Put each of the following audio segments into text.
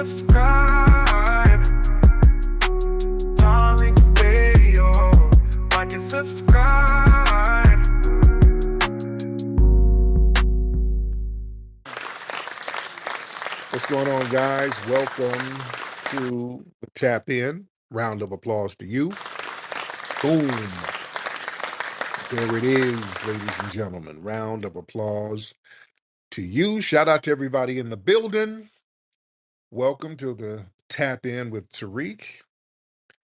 subscribe. Tariq Radio. Like and subscribe. What's going on, guys? Welcome to the Tap In. Round of applause to you. Boom. There it is, ladies and gentlemen. Round of applause to you. Shout out to everybody in the building. Welcome to the Tap In with Tariq.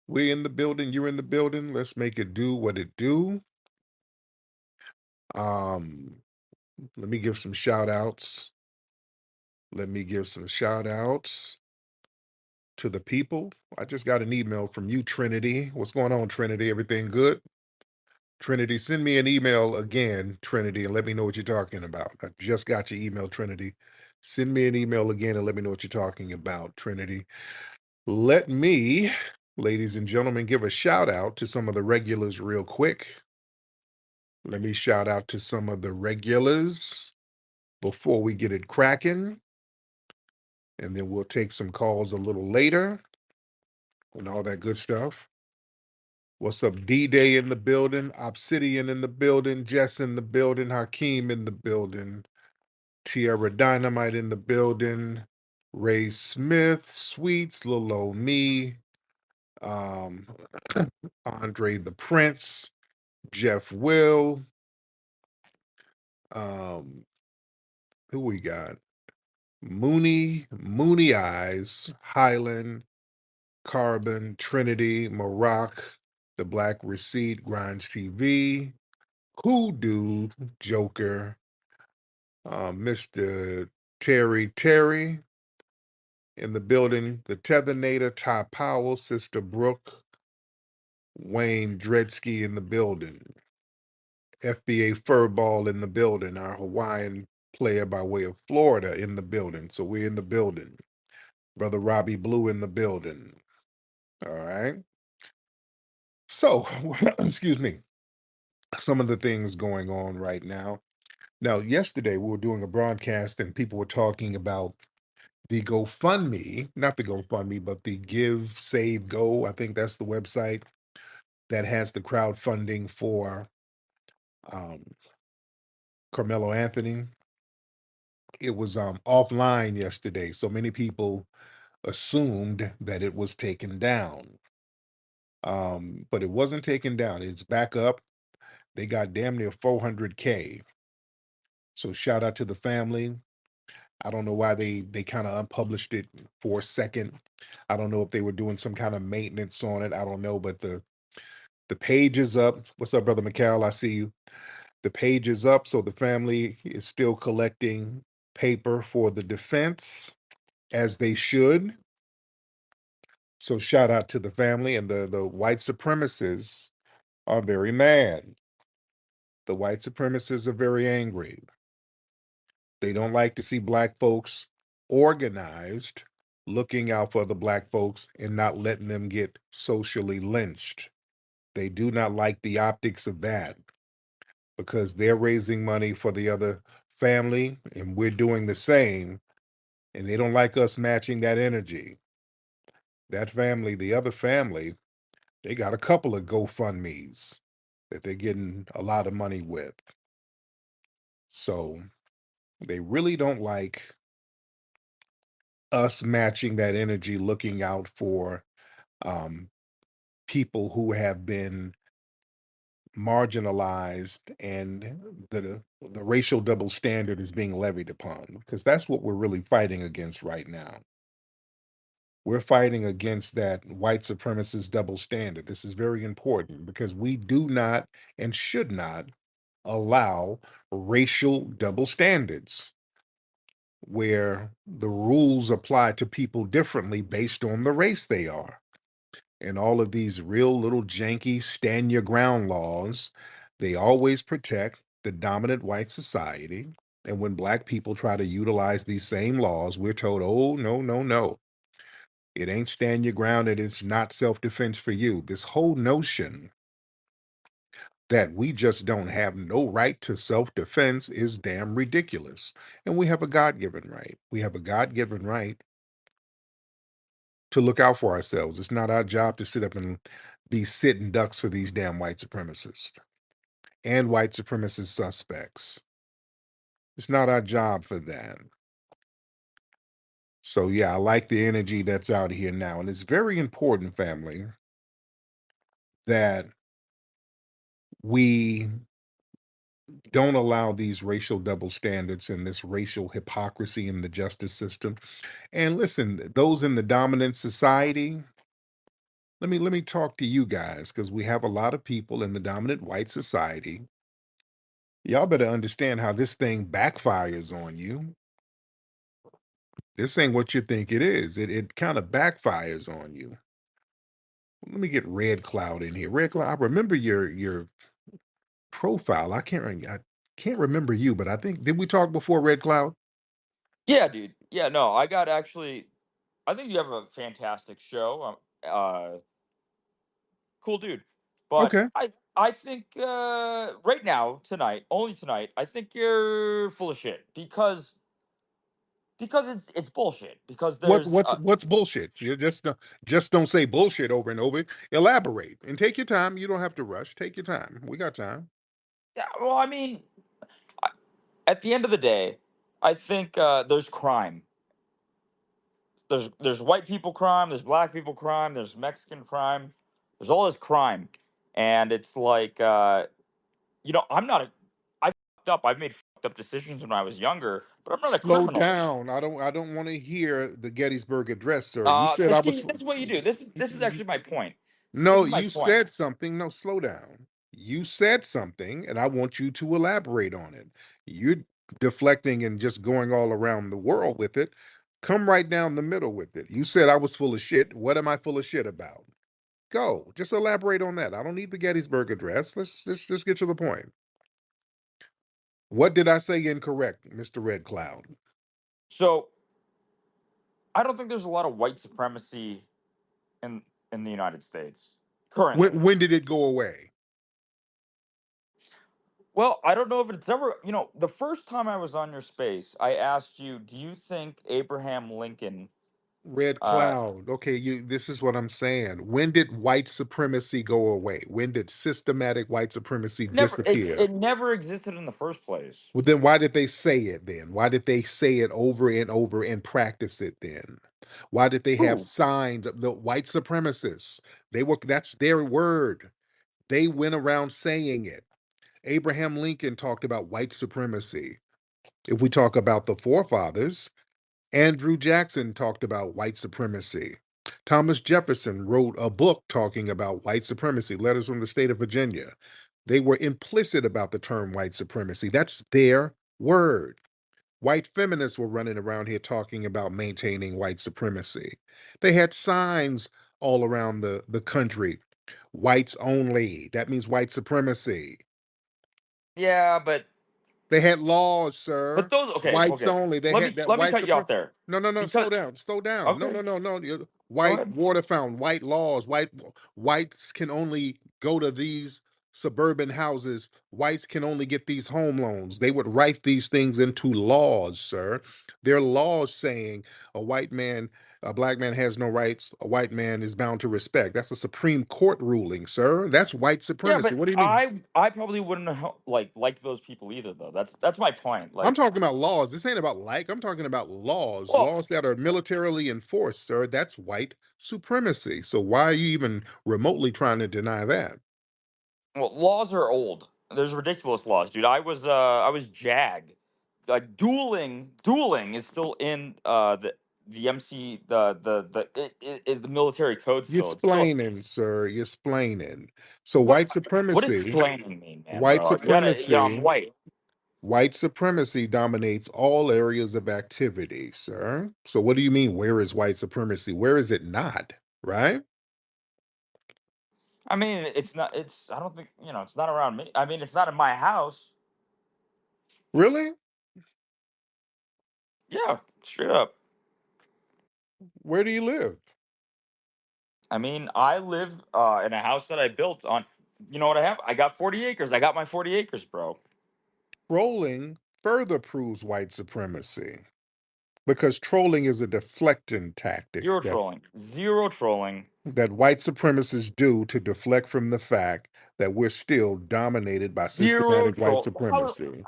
We're in the building. You're in the building. Let's make it do what it do. Let me give some shout outs. Let me give some shout outs to the people. I just got an email from you, Trinity. What's going on, Trinity? Everything good? Trinity, send me an email again, Trinity, and let me know what you're talking about. I just got your email, Trinity. Send me an email again and let me know what you're talking about, Trinity. Let me, ladies and gentlemen, give a shout out to some of the regulars real quick. Let me shout out to some of the regulars before we get it cracking. And then we'll take some calls a little later and all that good stuff. What's up, D-Day in the building, Obsidian in the building, Jess in the building, Hakeem in the building, Tierra Dynamite in the building, Ray Smith, Sweets, Lil Ol' Me, Andre the Prince, Jeff Will, who we got? Mooney Eyes, Highland, Carbon, Trinity, Maroc, The Black Receipt, Grinds TV, Hoodoo, Joker, Mr. Terry in the building, the Tethernator, Ty Powell, Sister Brooke, Wayne Dredsky in the building, FBA Furball in the building, our Hawaiian player by way of Florida in the building. So we're in the building. Brother Robbie Blue in the building. All right. So, excuse me, some of the things going on right now. Now, yesterday we were doing a broadcast and people were talking about the GoFundMe, not the GoFundMe, but the Give, Save, Go. I think that's the website that has the crowdfunding for Carmelo Anthony. It was offline yesterday, so many people assumed that it was taken down. But it wasn't taken down. It's back up. They got damn near 400K. So shout out to the family. I don't know why they kind of unpublished it for a second. I don't know if they were doing some kind of maintenance on it. I don't know, but the page is up. What's up, Brother Mikhail? I see you. The page is up, so the family is still collecting paper for the defense, as they should. So shout out to the family, and the white supremacists are very mad. The white supremacists are very angry. They don't like to see black folks organized, looking out for the black folks and not letting them get socially lynched. They do not like the optics of that because they're raising money for the other family and we're doing the same, and they don't like us matching that energy. That family, the other family, they got a couple of GoFundMes that they're getting a lot of money with. So they really don't like us matching that energy, looking out for people who have been marginalized and the racial double standard is being levied upon, because that's what we're really fighting against right now. We're fighting against that white supremacist double standard. This is very important because we do not and should not allow racial double standards where the rules apply to people differently based on the race they are. And all of these real little janky stand your ground laws, they always protect the dominant white society. And when black people try to utilize these same laws, we're told, oh, no, no, no. It ain't stand your ground and it's not self-defense for you. This whole notion that we just don't have no right to self-defense is damn ridiculous. And we have a God-given right. We have a God-given right to look out for ourselves. It's not our job to sit up and be sitting ducks for these damn white supremacists and white supremacist suspects. It's not our job for that. So yeah, I like the energy that's out here now. And it's very important, family, that we don't allow these racial double standards and this racial hypocrisy in the justice system. And listen, those in the dominant society, let me talk to you guys, because we have a lot of people in the dominant white society. Y'all better understand how this thing backfires on you. This ain't what you think it is. It kind of backfires on you. Let me get Red Cloud in here. Red Cloud, I remember your profile. I can't remember you, but I think, did we talk before, Red Cloud? Yeah, dude. Yeah, no, I got actually. I think you have a fantastic show. Cool dude. But Okay. I think right now, tonight, only tonight, I think you're full of shit because it's bullshit. Because there's What's bullshit? You just don't say bullshit over and over. Elaborate and take your time. You don't have to rush. Take your time. We got time. yeah, well, I mean, I- at the end of the day, I think there's crime. There's white people crime, there's black people crime, there's Mexican crime, there's all this crime, and it's like I'm not a I fucked up. I've made fucked up decisions when I was younger, but I'm not a Slow criminal. down. I don't want to hear the Gettysburg Address, sir. You said But I was. see, this is what you do. This is actually my point. This No, is my you point. said something. No, slow down. You said something, and I want you to elaborate on it. You're deflecting and just going all around the world with it. Come right down the middle with it. You said I was full of shit. What am I full of shit about? Go. Just elaborate on that. I don't need the Gettysburg Address. Let's just get to the point. What did I say incorrect, Mr. Red Cloud? So I don't think there's a lot of white supremacy in in the United States currently. When did it go away? Well, I don't know if it's ever, the first time I was on your space, I asked you, do you think Abraham Lincoln Red uh Cloud. Okay, this is what I'm saying. When did white supremacy go away? When did systematic white supremacy never it, disappear? it never existed in the first place? Well, then why did they say it then? Why did they say it over and over and practice it then? Why did they have Who? signs of the white supremacists? That's their word. They went around saying it. Abraham Lincoln talked about white supremacy. If we talk about the forefathers, Andrew Jackson talked about white supremacy. Thomas Jefferson wrote a book talking about white supremacy, Letters from the State of Virginia. They were implicit about the term white supremacy. That's their word. White feminists were running around here talking about maintaining white supremacy. They had signs all around the country. Whites only. That means white supremacy. Yeah, They had laws, sir. those okay, Whites okay. only. They Let had me that let me white cut you off supremacy. there. No, no, no. Because Slow down. Slow down. No, okay, no, no, no. go White ahead. water fountain. White laws. Whites can only go to these suburban houses. Whites can only get these home loans. They would write these things into laws, sir. They're laws saying a black man has no rights. A white man is bound to respect. That's a Supreme Court ruling, sir. That's white Yeah, supremacy. but What do you mean? I probably wouldn't have like those people either though. That's my point. I'm Like, talking about laws. This ain't about like. I'm talking about laws. well, Laws that are militarily enforced, sir. That's white supremacy. So why are you even remotely trying to deny that? laws are old. There's ridiculous laws, dude. I was JAG. Like dueling is still in the MC it is the military code You're still. It's still splaining, sir. You're splaining. So what what does supremacy, flaming mean, man, white bro? I'm supremacy, white. white supremacy dominates all areas of activity, sir. So what do you mean? Where is white supremacy? Where is it not? Right? I mean, it's not. It's. I don't think it's not around me. I mean, it's not in my house. Really? Yeah, straight up. Where do you live? I mean, I live in a house that I built on. You know what I have? I got 40 acres. I got my 40 acres, bro. Trolling further proves white supremacy. Because trolling is a deflecting tactic Zero trolling. Zero trolling. that white supremacists do to deflect from the fact that we're still dominated by Zero systematic white troll. supremacy.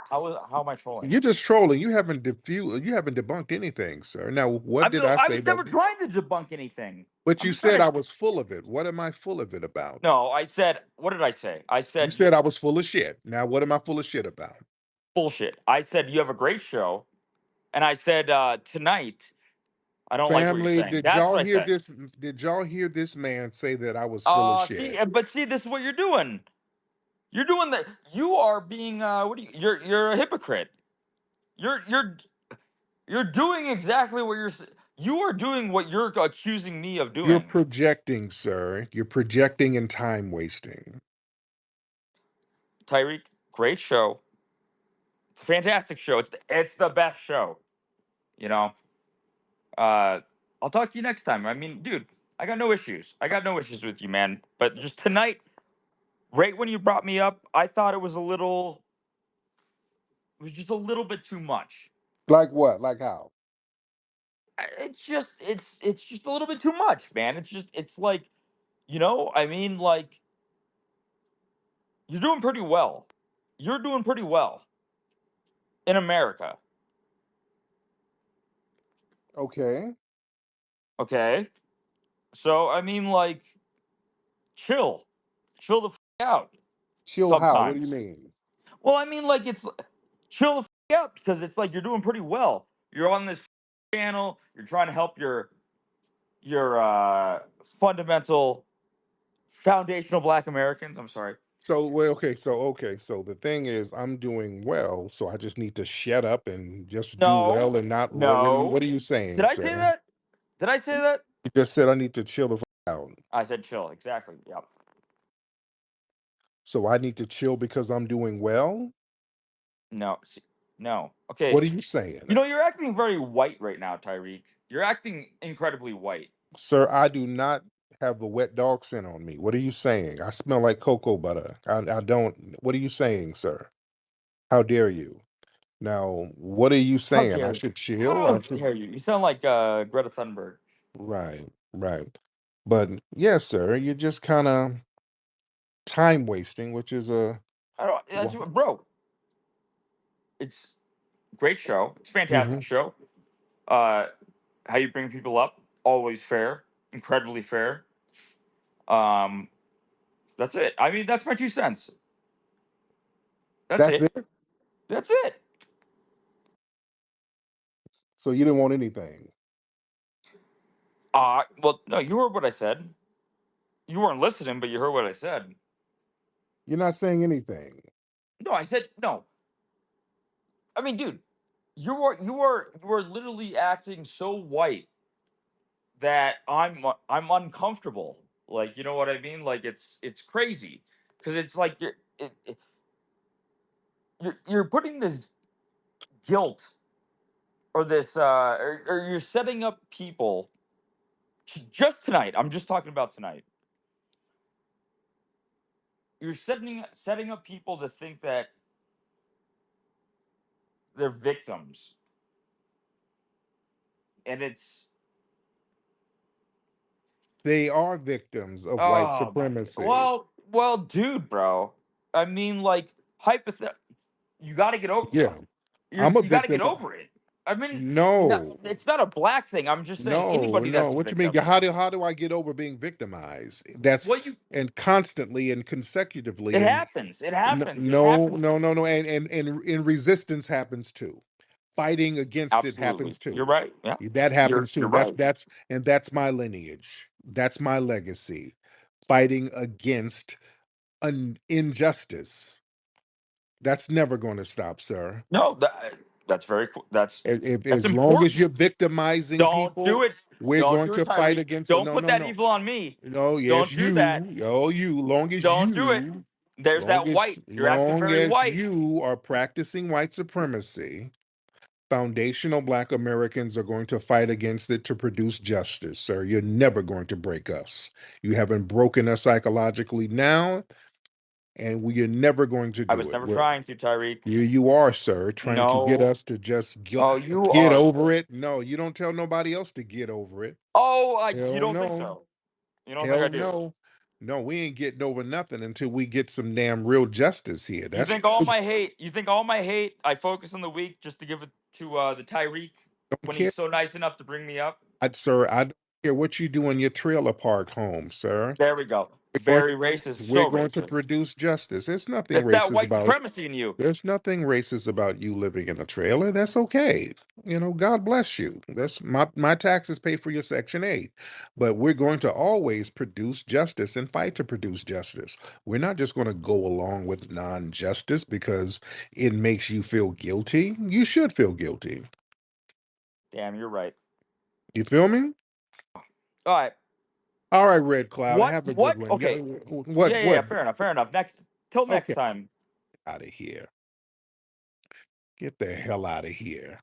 How am I trolling? You're just trolling. You haven't debunked anything, sir. Now, what did I I say was never that? trying to debunk anything. But I'm you just trying said I to. was full of it. What am I full of it about? No, I said. What did I say? I You said said I was full of shit. Now, what am I full of shit about? bullshit. I said you have a great show, and I said tonight. I don't like what you're Family, saying. That's what I said. Did y'all hear this man say that I was full of shit? But see, this is what you're doing. You're doing that. You are being. What do you? You're a hypocrite. You're you're you're doing exactly what you're. You are doing what you're accusing me of You're doing. projecting, sir. You're projecting and time wasting. Tyreek, great show. It's a fantastic show. It's the best show. You know. I'll talk to you next time. I mean, dude, I got no issues. I got no issues with you, man. But just tonight, right when you brought me up, I thought it was a little. It was just a little bit too much. Like what? Like how? It's just a little bit too much, man. It's like, I mean, like you're doing pretty well. You're doing pretty well in America. Okay. Okay. So I mean, like, chill. Chill the out Chill how? What do you sometimes. mean? Well, I mean, like, it's chill the out because it's like you're doing pretty well. You're on this channel. You're trying to help your fundamental foundational Black Americans. I'm sorry. So so the thing is I'm doing well, so I just need to shut up and just do No, well and not what no. are you Did saying, I say sir? that? Did I say that? You just said I need to chill the out. I said chill. Exactly. Yep. So I need to chill because I'm doing well? No. No. What Okay. are you saying? You're acting very white right now, Tyreek. You're acting incredibly white. Sir, I do not have the wet dog scent on me. What are you saying? I smell like cocoa butter. I don't. What are you saying, sir? How dare you? Now, what are you How saying? I dare you? should chill? How I should. dare you? You sound like Greta Thunberg. Right, right. But yes, sir, you're just kind of time wasting, which is a. I don't, bro. It's great show. It's a Mm-hmm. fantastic show. Uh, how you bring people up, always fair, incredibly fair. Um, that's it. I mean, that's my 2 cents. That's That's it. it. That's it. So you didn't want anything. Well, no, you heard what I said. You weren't listening, but you heard what I said. You're not saying anything. No, I said no. I mean, dude, you are literally acting so white that I'm uncomfortable. Like, you know what I mean? Like it's crazy because it's like you're putting this guilt or this or you're setting up people just tonight. I'm just talking about tonight. You're setting up people to think that they're victims, and it's They are victims of white oh my supremacy. well, dude, bro. I mean, like hypothetical. You got to get over. Yeah, I'm a You got to get victim. over it. I mean, no, No, it's not a black thing. I'm just saying no, anybody no. that's a What you mean? victim. How do I get over being victimized? That's Well, you and constantly and it consecutively and happens. It happens. It no, happens. no, no, no. And resistance happens too. Fighting against it Absolutely, happens too. you're right. Yeah, That happens you're too. right. That's my lineage. That's my legacy. Fighting against an injustice. That's never going to stop, sir. No, that's very cool. If That's as long as you're important. victimizing Don't do people, it. we're Don't going do it, to fight Tyreek. against. Don't No, put no, that no, evil on me. no. Yes, Don't do that. you. Oh, you. Don't do it. There's that white. You're acting Long very as white. you are practicing white supremacy, foundational Black Americans are going to fight against it to produce justice, sir. You're never going to break us. You haven't broken us psychologically now, and we're never going to I do was it. never trying to, Tariq. You are, sir, trying to get No. us to just Oh, you get are. over it. No, you don't tell nobody else to get over it. Oh, you Hell don't think no. so? You don't think I Hell do? no. No, we ain't getting over nothing until we get some damn real justice here. You That's think all my hate? You think all my hate? I focus on the weak just to give it to the Tariq don't when care. he's so nice enough to bring me up. Sir, I don't care what you do in your trailer park home, sir. There we go. We're going Very racist. we're So going to racist. produce justice. There's nothing It's that racist white about supremacy in you. There's nothing racist about you living in a trailer. That's okay. God bless you. That's my taxes pay for your Section 8. But we're going to always produce justice and fight to produce justice. We're not just going to go along with non-justice because it makes you feel guilty. You should feel guilty. Damn, you're right. You feel me? All right. All right, Red Cloud. What? Have a good What? one. Okay. What Yeah. what Fair enough. Fair enough. Next. Till next okay, time. out of here. Get the hell out of here.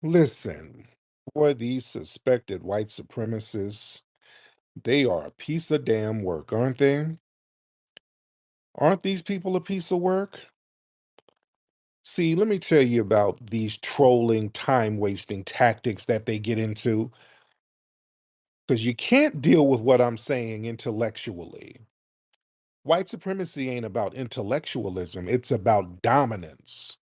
Listen, boy, these suspected white supremacists, they are a piece of damn work, aren't they? Aren't these people a piece of work? See, let me tell you about these trolling, time wasting tactics that they get into, because you can't deal with what I'm saying intellectually. White supremacy ain't about intellectualism, it's about dominance.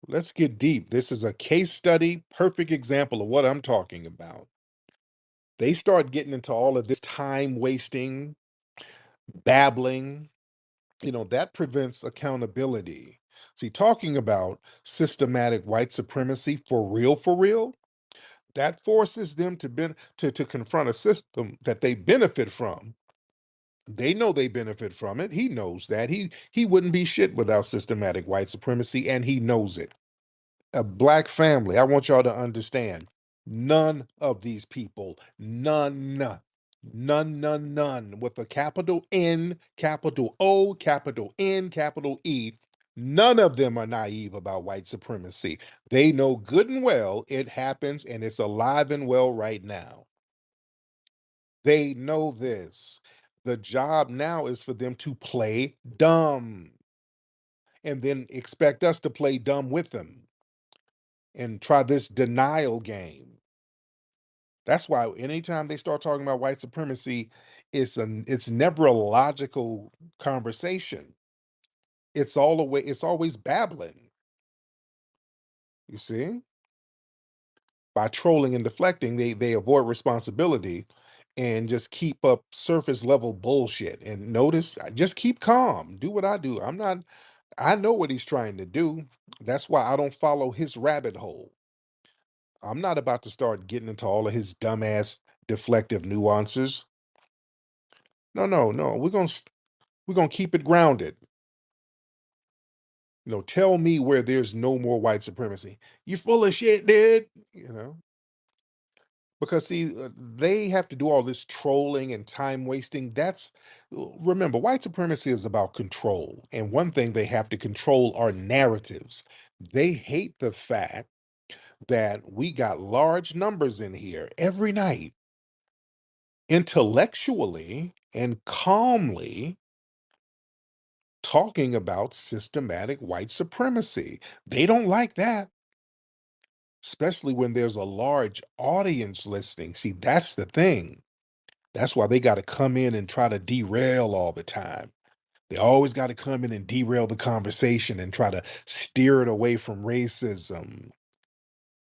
Let's get deep. This is a case study, perfect example of what I'm talking about. They start getting into all of this time wasting, babbling, that prevents accountability. See, talking about systematic white supremacy for real, that forces them to confront a system that they benefit from. They know they benefit from it. He knows that. He wouldn't be shit without systematic white supremacy, and he knows it. A black family, I want y'all to understand, none of these people, none, with a capital N, capital O, capital N, capital E, none of them are naive about white supremacy. They know good and well it happens and it's alive and well right now. They know this. The job now is for them to play dumb and then expect us to play dumb with them and try this denial game. That's why anytime they start talking about white supremacy, it's never a logical conversation. It's always babbling. You see? By trolling and deflecting, they avoid responsibility and just keep up surface level bullshit. And notice, just keep calm. Do what I do. I know what he's trying to do. That's why I don't follow his rabbit hole. I'm not about to start getting into all of his dumbass deflective nuances. No, no, no. We're gonna keep it grounded. Tell me where there's no more white supremacy. You full of shit, dude. Because see, they have to do all this trolling and time wasting. Remember, white supremacy is about control, and one thing they have to control are narratives. They hate the fact that we got large numbers in here every night, intellectually and calmly talking about systematic white supremacy. They don't like that, especially when there's a large audience listening. See, that's the thing. That's why they got to come in and try to derail all the time. They always got to come in and derail the conversation and try to steer it away from racism,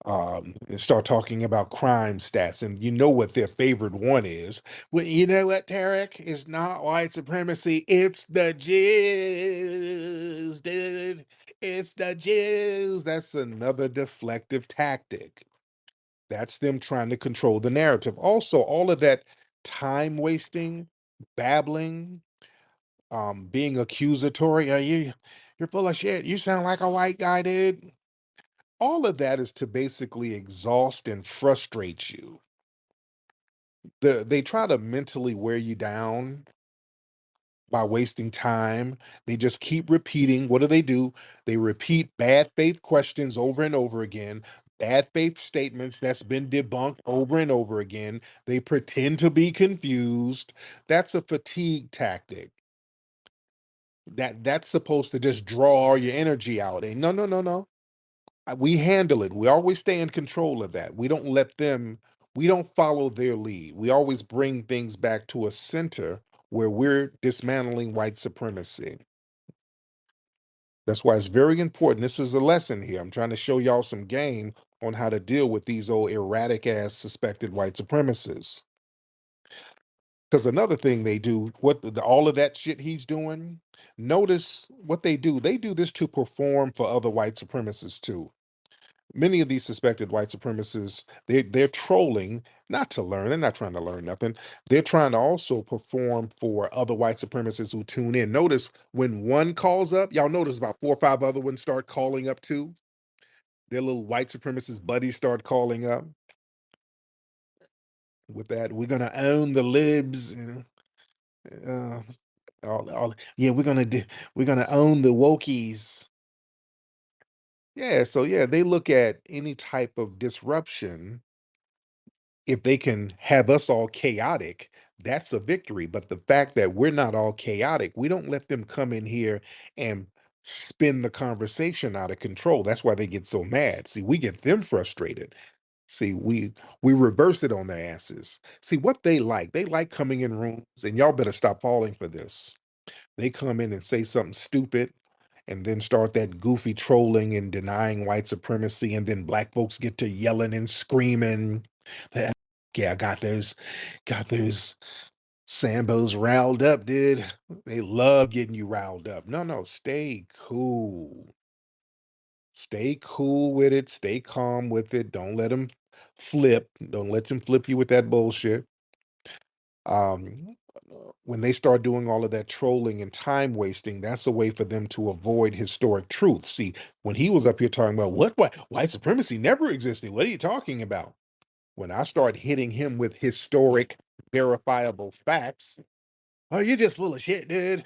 and start talking about crime stats. And you know what their favorite one is. Well, you know what, Tariq? It's not white supremacy. It's the Jews, dude. It's the Jews. That's another deflective tactic. That's them trying to control the narrative. Also, all of that time wasting, babbling, being accusatory. You're full of shit. You sound like a white guy, dude. All of that is to basically exhaust and frustrate you. They try to mentally wear you down by wasting time. They just keep repeating. What do? They repeat bad faith questions over and over again. bad faith statements that's been debunked over and over again. They pretend to be confused. That's a fatigue tactic. That's supposed to just draw all your energy out. And no, no, no, no. We handle it. We always stay in control of that. We don't let them, we don't follow their lead. We always bring things back to a center where we're dismantling white supremacy. That's why it's very important. This is a lesson here. I'm trying to show y'all some game on how to deal with these old erratic ass suspected white supremacists. Because another thing they do, all of that shit he's doing, notice what they do. They do this to perform for other white supremacists too. Many of these suspected white supremacists, they're trolling, not to learn. They're not trying to learn nothing. They're trying to also perform for other white supremacists who tune in. Notice when one calls up, y'all notice about 4 or 5 other ones start calling up too. Their little white supremacist buddies start calling up with that. We're gonna own the libs. Yeah, we're gonna own the wokies. Yeah, so yeah, they look at any type of disruption. If they can have us all chaotic, that's a victory. But the fact that we're not all chaotic, we don't let them come in here and spin the conversation out of control. That's why they get so mad. See, we get them frustrated. See, we reverse it on their asses. See what they like coming in rooms, and y'all better stop falling for this. They come in and say something stupid and then start that goofy trolling and denying white supremacy, and then black folks get to yelling and screaming. "Ah, yeah, I got those Sambos riled up, dude. They love getting you riled up. No, no, stay cool. Stay cool with it. Stay calm with it. Don't let them flip. Don't let them flip you with that bullshit. When they start doing all of that trolling and time wasting, that's a way for them to avoid historic truth. See, when he was up here talking about what white supremacy never existed, what are you talking about? When I start hitting him with historic, verifiable facts, oh, you're just full of shit, dude.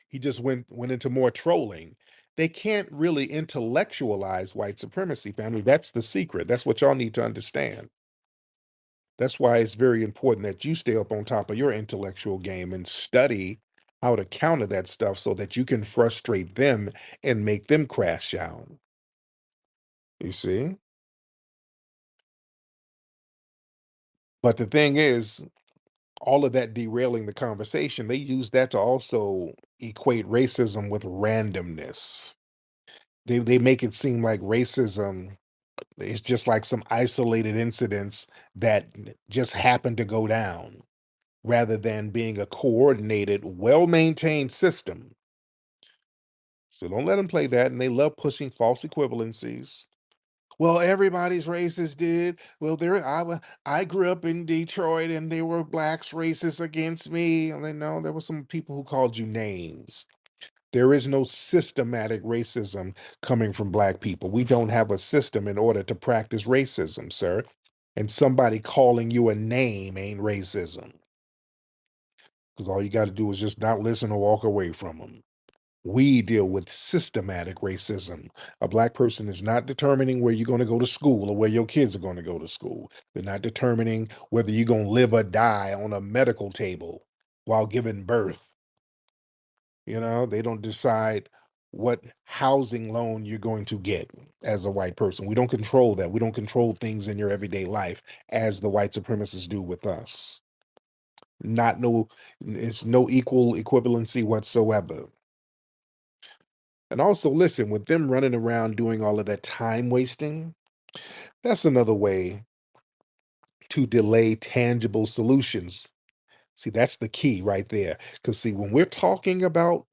He just went into more trolling. They can't really intellectualize white supremacy, family. That's the secret. That's what y'all need to understand. That's why it's very important that you stay up on top of your intellectual game and study how to counter that stuff so that you can frustrate them and make them crash out. You see? But the thing is, all of that derailing the conversation, they use that to also equate racism with randomness. They make it seem like racism is just like some isolated incidents that just happen to go down, rather than being a coordinated, well-maintained system. So don't let them play that. And they love pushing false equivalencies. Well, everybody's racist, dude. Well, I grew up in Detroit and there were blacks racist against me. And they know there were some people who called you names. There is no systematic racism coming from black people. We don't have a system in order to practice racism, sir. And somebody calling you a name ain't racism. Because all you got to do is just not listen or walk away from them. We deal with systematic racism. A black person is not determining where you're going to go to school or where your kids are going to go to school. They're not determining whether you're going to live or die on a medical table while giving birth. They don't decide what housing loan you're going to get as a white person. We don't control that. We don't control things in your everyday life as the white supremacists do with us. It's no equal equivalency whatsoever. And also, listen, with them running around doing all of that time wasting, that's another way to delay tangible solutions. See, that's the key right there. Because, see, when we're talking about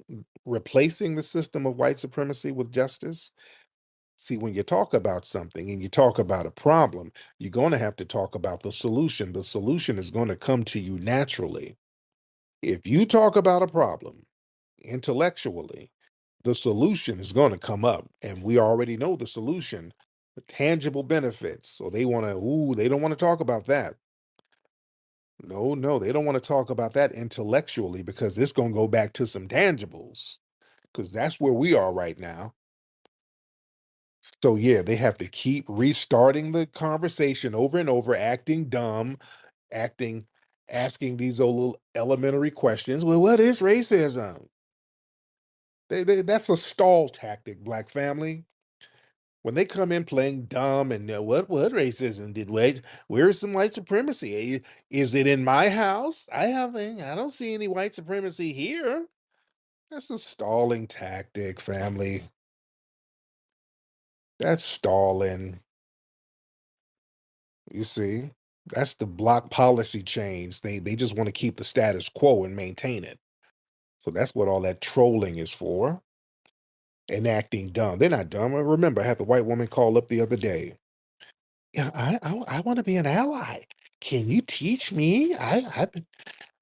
replacing the system of white supremacy with justice, see, when you talk about something and you talk about a problem, you're going to have to talk about the solution. The solution is going to come to you naturally. If you talk about a problem intellectually, the solution is going to come up, and we already know the solution, the tangible benefits. So they don't want to talk about that. No, no, they don't want to talk about that intellectually because this going to go back to some tangibles because that's where we are right now. So yeah, they have to keep restarting the conversation over and over, acting dumb, acting asking these old little elementary questions. Well, what is racism? That's a stall tactic, black family. When they come in playing dumb and what racism did where's some white supremacy? Is it in my house? I don't see any white supremacy here. That's a stalling tactic, family. That's stalling. You see, that's the block policy change. They just want to keep the status quo and maintain it. So that's what all that trolling is for. And acting dumb. They're not dumb. I remember I had the white woman call up the other day. Yeah, I want to be an ally. Can you teach me? I've been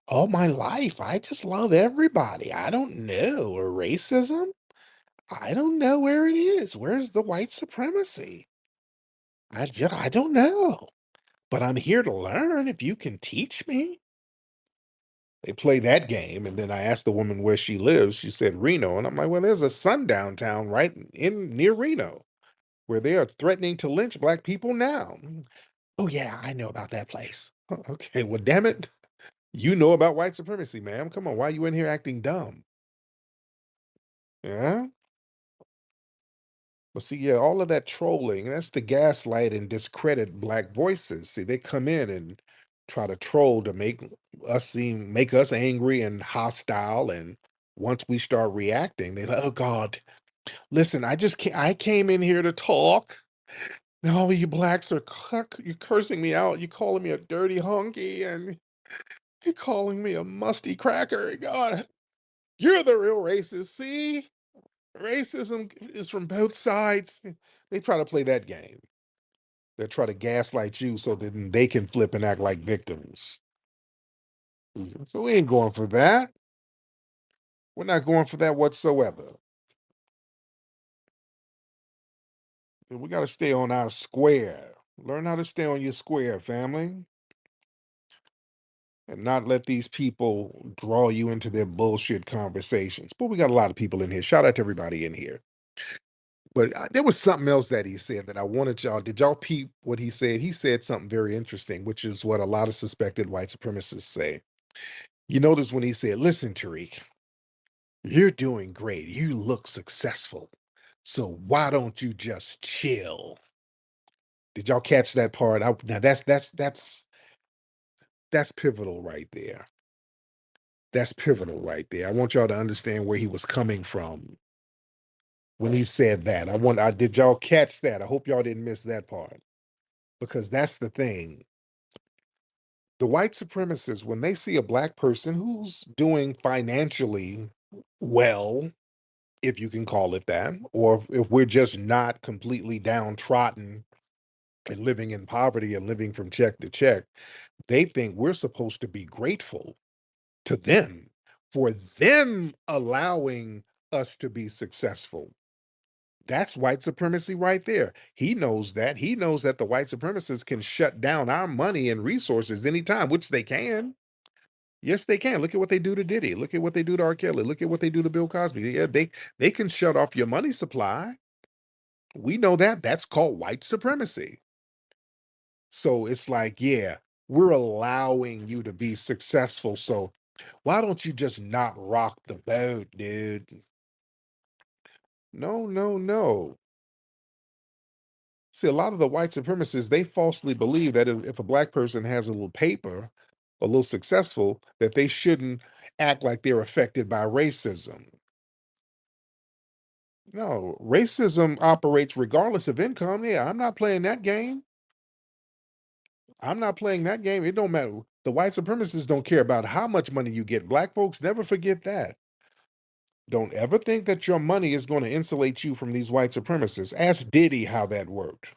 all my life. I just love everybody. I don't know. Or racism? I don't know where it is. Where's the white supremacy? I don't know. But I'm here to learn if you can teach me. They play that game, and then I asked the woman where she lives. She said Reno, and I'm like, well, there's a sundown town right in near Reno where they are threatening to lynch black people now. Oh yeah, I know about that place. Okay, well, damn it, you know about white supremacy, ma'am. Come on, why are you in here acting dumb? Yeah. But see, yeah, all of that trolling, that's to gaslight and discredit black voices. See, they come in and try to troll to make us angry and hostile. And once we start reacting, they're like, oh God, listen, I came in here to talk. Now you blacks are you're cursing me out. You're calling me a dirty honky and you're calling me a musty cracker. God, you're the real racist. See? Racism is from both sides. They try to play that game. They try to gaslight you so that they can flip and act like victims. So we ain't going for that. We're not going for that whatsoever. We got to stay on our square. Learn how to stay on your square, family, and not let these people draw you into their bullshit conversations. But we got a lot of people in here. Shout out to everybody in here. But there was something else that he said that I wanted y'all. Did y'all peep what he said? He said something very interesting, which is what a lot of suspected white supremacists say. You notice when he said, listen, Tariq, you're doing great. You look successful. So why don't you just chill? Did y'all catch that part? Now that's pivotal right there. That's pivotal right there. I want y'all to understand where he was coming from when he said that. I did y'all catch that? I hope y'all didn't miss that part. Because that's the thing. The white supremacists, when they see a black person who's doing financially well, if you can call it that, or if we're just not completely downtrodden and living in poverty and living from check to check, they think we're supposed to be grateful to them for them allowing us to be successful. That's white supremacy right there. He knows that. He knows that the white supremacists can shut down our money and resources anytime, which they can. Yes, they can. Look at what they do to Diddy. Look at what they do to R. Kelly. Look at what they do to Bill Cosby. Yeah, they can shut off your money supply. We know that. That's called white supremacy. So it's like, yeah, we're allowing you to be successful. So why don't you just not rock the boat, dude? No, no, no. See, a lot of the white supremacists, they falsely believe that if a black person has a little paper, a little successful, that they shouldn't act like they're affected by racism. No, racism operates regardless of income. Yeah, I'm not playing that game. I'm not playing that game. It don't matter. The white supremacists don't care about how much money you get. Black folks never forget that. Don't ever think that your money is going to insulate you from these white supremacists. Ask Diddy how that worked.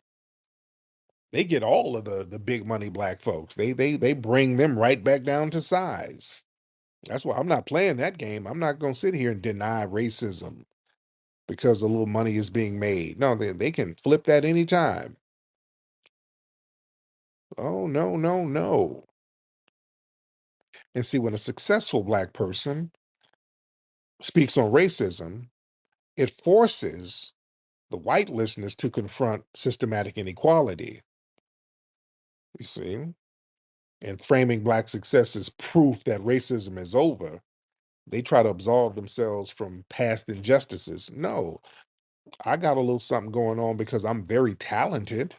They get all of the big money black folks. They bring them right back down to size. That's why I'm not playing that game. I'm not going to sit here and deny racism because a little money is being made. No, they can flip that anytime. Oh, no, no, no. And see, when a successful black person speaks on racism, it forces the white listeners to confront systematic inequality. You see, and framing black success as proof that racism is over. They try to absolve themselves from past injustices. No, I got a little something going on because I'm very talented,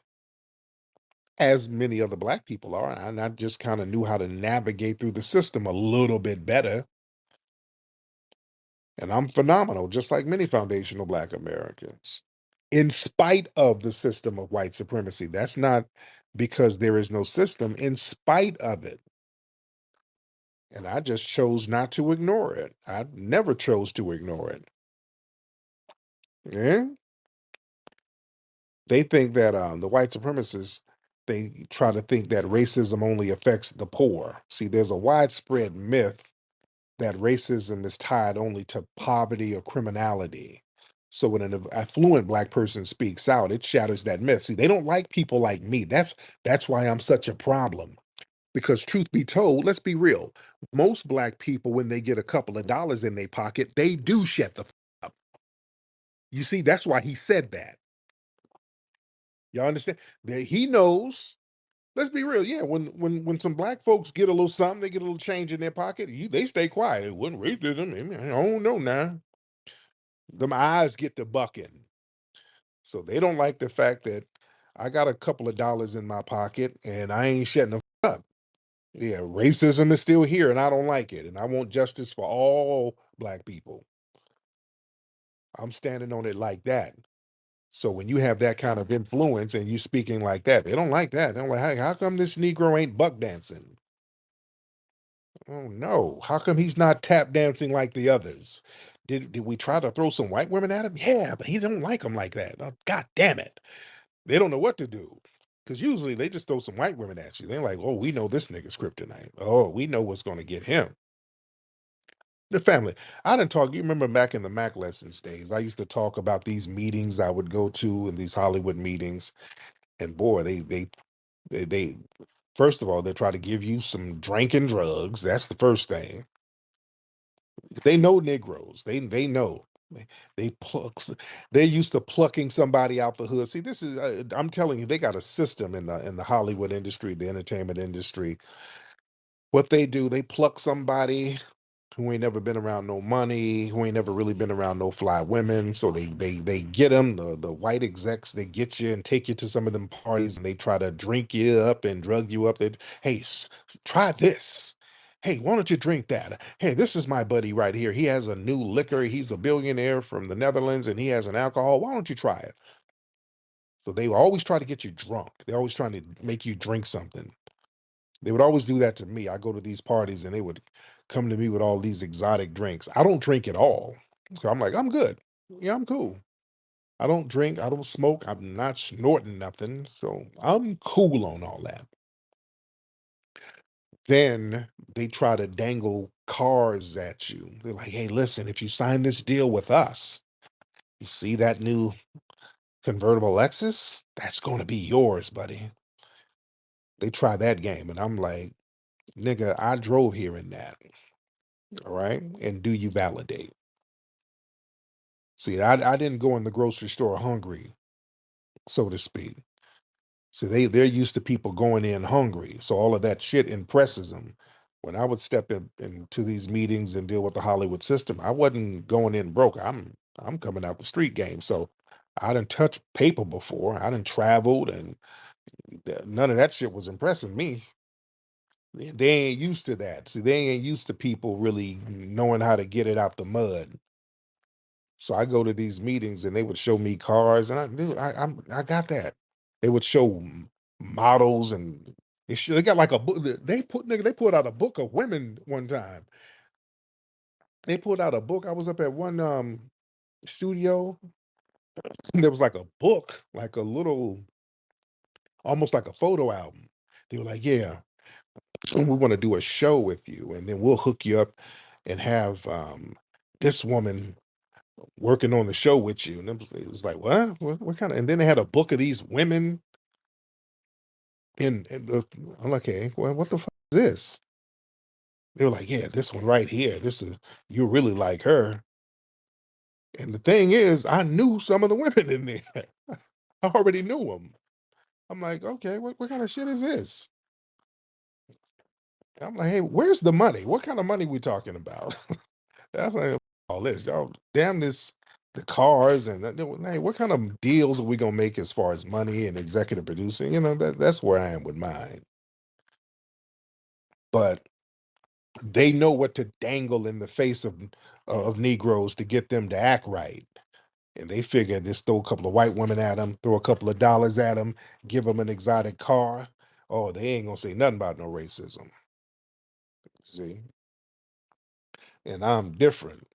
as many other black people are, and I just kind of knew how to navigate through the system a little bit better. And I'm phenomenal, just like many foundational black Americans, in spite of the system of white supremacy. That's not because there is no system, in spite of it. And I just chose not to ignore it. I never chose to ignore it. Yeah. They think that the white supremacists, they try to think that racism only affects the poor. See, there's a widespread myth that racism is tied only to poverty or criminality. So when an affluent black person speaks out, it shatters that myth. See, they don't like people like me. That's why I'm such a problem. Because truth be told, let's be real. Most black people, when they get a couple of dollars in their pocket, they do shut the up. You see, that's why he said that. Y'all understand? That he knows. Let's be real. Yeah, when some black folks get a little something, they get a little change in their pocket, they stay quiet. It wasn't racism. I don't know now. Them eyes get to bucking. So they don't like the fact that I got a couple of dollars in my pocket and I ain't shutting the up. Yeah, racism is still here and I don't like it. And I want justice for all black people. I'm standing on it like that. So when you have that kind of influence and you speaking like that, they don't like that. They're like, hey, how come this Negro ain't buck dancing? Oh no, how come he's not tap dancing like the others? Did we try to throw some white women at him? Yeah, but he don't like them like that. Oh, God damn it. They don't know what to do. Because usually they just throw some white women at you. They're like, oh, we know this nigga's kryptonite. Oh, we know what's going to get him. The family. I didn't talk. You remember back in the Mac lessons days, I used to talk about these meetings I would go to and these Hollywood meetings. And boy, they first of all, they try to give you some drinking drugs. That's the first thing. They know Negroes. They know. They pluck. They're used to plucking somebody out the hood. See, this is. I'm telling you, they got a system in the Hollywood industry, the entertainment industry. What they do, they pluck somebody who ain't never been around no money, who ain't never really been around no fly women. So they get them, the white execs, they get you and take you to some of them parties and they try to drink you up and drug you up. They, hey, try this. Hey, why don't you drink that? Hey, this is my buddy right here. He has a new liquor. He's a billionaire from the Netherlands and he has an alcohol. Why don't you try it? So they always try to get you drunk. They're always trying to make you drink something. They would always do that to me. I go to these parties and they would come to me with all these exotic drinks. I don't drink at all. So I'm like, I'm good. Yeah, I'm cool. I don't drink. I don't smoke. I'm not snorting nothing. So I'm cool on all that. Then they try to dangle cars at you. They're like, hey, listen, if you sign this deal with us, you see that new convertible Lexus? That's going to be yours, buddy. They try that game. And I'm like, nigga, I drove here in that. All right. And do you validate? See, I didn't go in the grocery store hungry, so to speak. See, they're used to people going in hungry. So all of that shit impresses them. When I would step into these meetings and deal with the Hollywood system, I wasn't going in broke. I'm coming out the street game. So I didn't touch paper before. I didn't traveled and none of that shit was impressing me. They ain't used to that. See, they ain't used to people really knowing how to get it out the mud. So I go to these meetings and they would show me cars, and I got that. They would show models and they got like a book. They put nigga, they put out a book of women one time. They put out a book. I was up at one studio. And there was like a book, like a little, almost like a photo album. They were like, "Yeah, we want to do a show with you, and then we'll hook you up and have this woman working on the show with you." And it was like, what kind of? And then they had a book of these women I'm like, okay, well, what the fuck is this? They were like, yeah, this one right here. This is, you really like her. And the thing is, I knew some of the women in there. I already knew them. I'm like, okay, what kind of shit is this? I'm like, hey, where's the money? What kind of money we talking about? That's like all this, y'all. Damn this, the cars and hey, what kind of deals are we gonna make as far as money and executive producing? You know, that's where I am with mine. But they know what to dangle in the face of Negroes to get them to act right. And they figure just throw a couple of white women at them, throw a couple of dollars at them, give them an exotic car. Oh, they ain't gonna say nothing about no racism. See, and I'm different.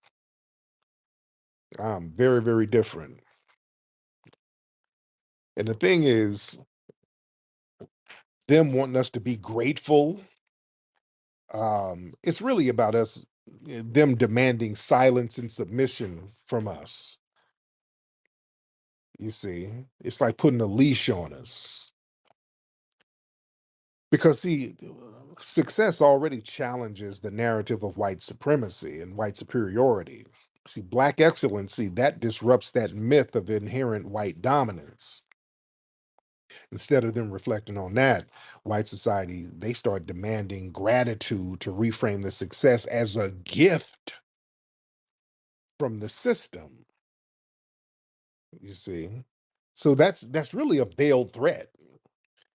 I'm very, very different. And the thing is, them wanting us to be grateful. It's really about us, them demanding silence and submission from us. You see, it's like putting a leash on us. Because see, success already challenges the narrative of white supremacy and white superiority. See, black excellency, that disrupts that myth of inherent white dominance. Instead of them reflecting on that, white society, they start demanding gratitude to reframe the success as a gift from the system. You see? So that's really a veiled threat.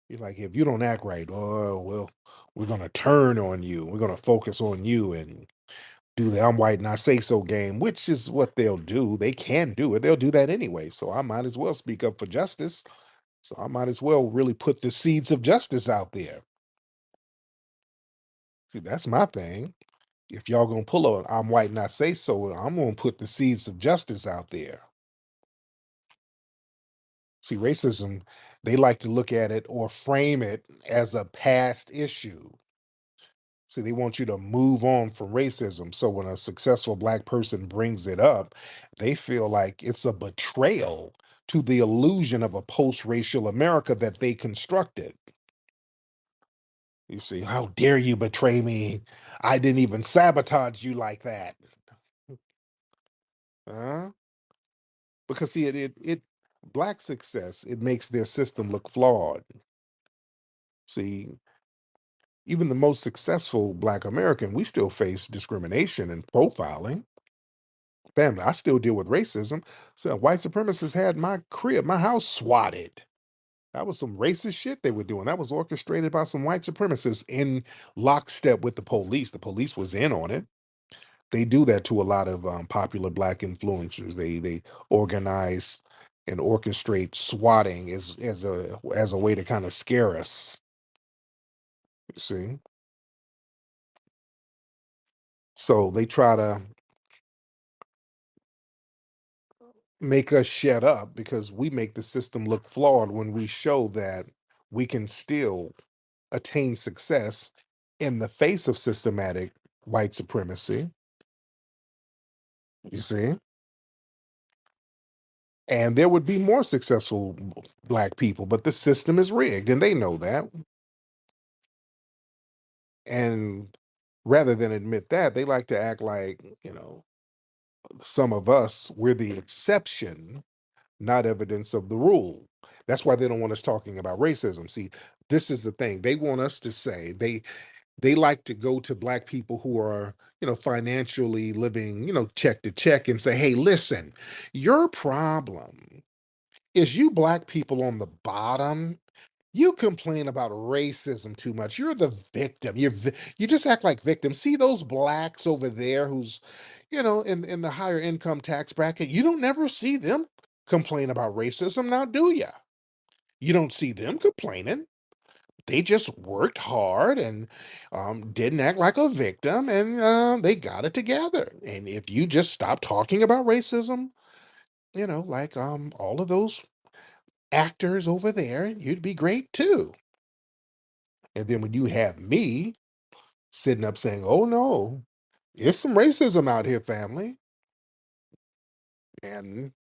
You're like, if you don't act right, oh well, we're gonna turn on you. We're gonna focus on you and do the I'm white and I say so game, which is what they'll do. They can do it. They'll do that anyway. So I might as well speak up for justice. So I might as well really put the seeds of justice out there. See, that's my thing. If y'all gonna pull a I'm white and I say so, I'm gonna put the seeds of justice out there. See, racism, they like to look at it or frame it as a past issue. See, they want you to move on from racism. So when a successful black person brings it up, they feel like it's a betrayal to the illusion of a post-racial America that they constructed. You see, how dare you betray me? I didn't even sabotage you like that. Huh? Because see, it black success, it makes their system look flawed. See, even the most successful black American, we still face discrimination and profiling. Family, I still deal with racism. So white supremacists had my crib, my house swatted. That was some racist shit they were doing. That was orchestrated by some white supremacists in lockstep with the police. The police was in on it. They do that to a lot of popular black influencers. They organize and orchestrate swatting as a way to kind of scare us. You see, so they try to make us shut up because we make the system look flawed when we show that we can still attain success in the face of systematic white supremacy, you see, and there would be more successful black people, but the system is rigged and they know that. And rather than admit that, they like to act like, some of us, we're the exception, not evidence of the rule. That's why they don't want us talking about racism. See, this is the thing. They want us to say they like to go to black people who are, financially living, check to check and say, "Hey, listen, your problem is you black people on the bottom, you complain about racism too much. You're the victim. You just act like victims. See those blacks over there who's, in the higher income tax bracket. You don't never see them complain about racism now, do you? You don't see them complaining. They just worked hard and didn't act like a victim, and they got it together. And if you just stop talking about racism, like all of those actors over there, you'd be great too." And then when you have me sitting up saying, "Oh no, there's some racism out here, family," and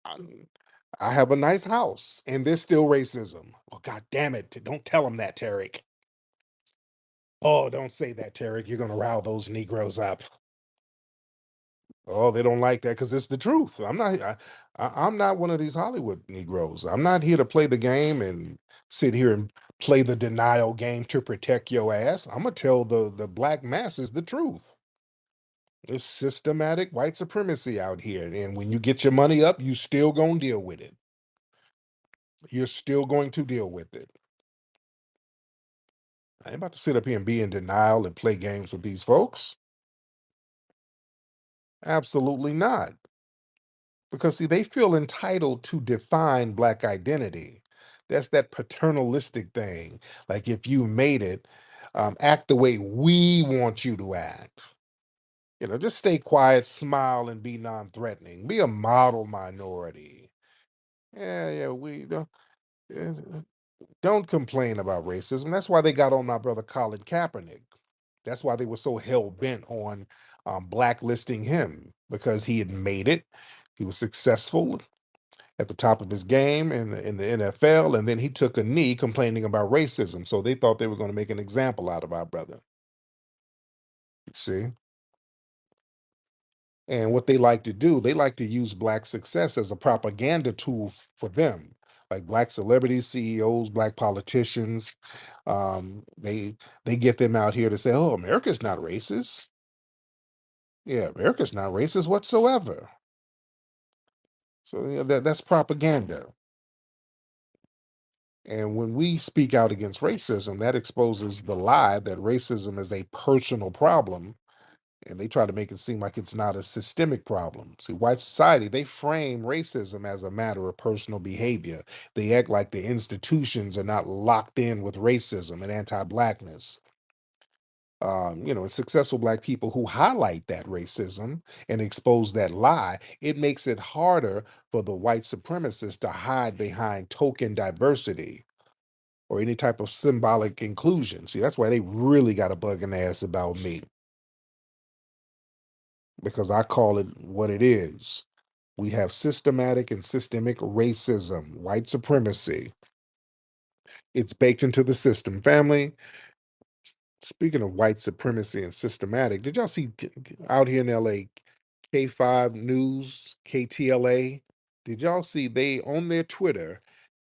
I'm, I have a nice house, and there's still racism. Well, God damn it! Don't tell them that, Tariq. Oh, don't say that, Tariq. You're gonna rile those Negroes up. Oh, they don't like that because it's the truth. I'm not one of these Hollywood Negroes. I'm not here to play the game and sit here and play the denial game to protect your ass. I'm gonna tell the black masses the truth. It's systematic white supremacy out here, and when you get your money up, you still gonna deal with it. You're still going to deal with it. I ain't about to sit up here and be in denial and play games with these folks. Absolutely not. Because see, they feel entitled to define black identity. That's that paternalistic thing. Like if you made it, act the way we want you to act. Just stay quiet, smile, and be non-threatening. Be a model minority. Yeah, yeah. Uh, don't complain about racism. That's why they got on my brother Colin Kaepernick. That's why they were so hell bent on blacklisting him because he had made it. He was successful at the top of his game in the NFL, and then he took a knee complaining about racism. So they thought they were going to make an example out of our brother. See? And what they like to do, they like to use black success as a propaganda tool for them. Like black celebrities, CEOs, black politicians, they get them out here to say, "Oh, America's not racist." Yeah, America's not racist whatsoever. So yeah, that's propaganda. And when we speak out against racism, that exposes the lie that racism is a personal problem. And they try to make it seem like it's not a systemic problem. See, white society, they frame racism as a matter of personal behavior. They act like the institutions are not locked in with racism and anti-blackness. And successful black people who highlight that racism and expose that lie, it makes it harder for the white supremacists to hide behind token diversity or any type of symbolic inclusion. See, that's why they really got a bug in the ass about me because I call it what it is. We have systematic and systemic racism, white supremacy. It's baked into the system. Family, speaking of white supremacy and systematic, did y'all see out here in LA, K5 News, KTLA? Did y'all see they on their Twitter?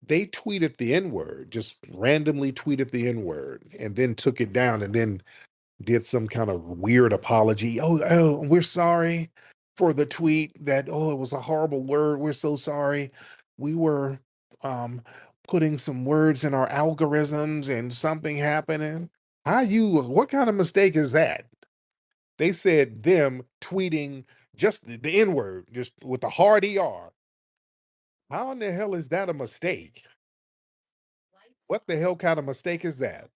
They tweeted the N word, just randomly tweeted the N word, and then took it down and then did some kind of weird apology. Oh, we're sorry for the tweet that, oh, it was a horrible word. We're so sorry. We were um putting some words in our algorithms and something happening. What kind of mistake is that? They said them tweeting just the N word, just with the hard ER. How in the hell is that a mistake? What the hell kind of mistake is that?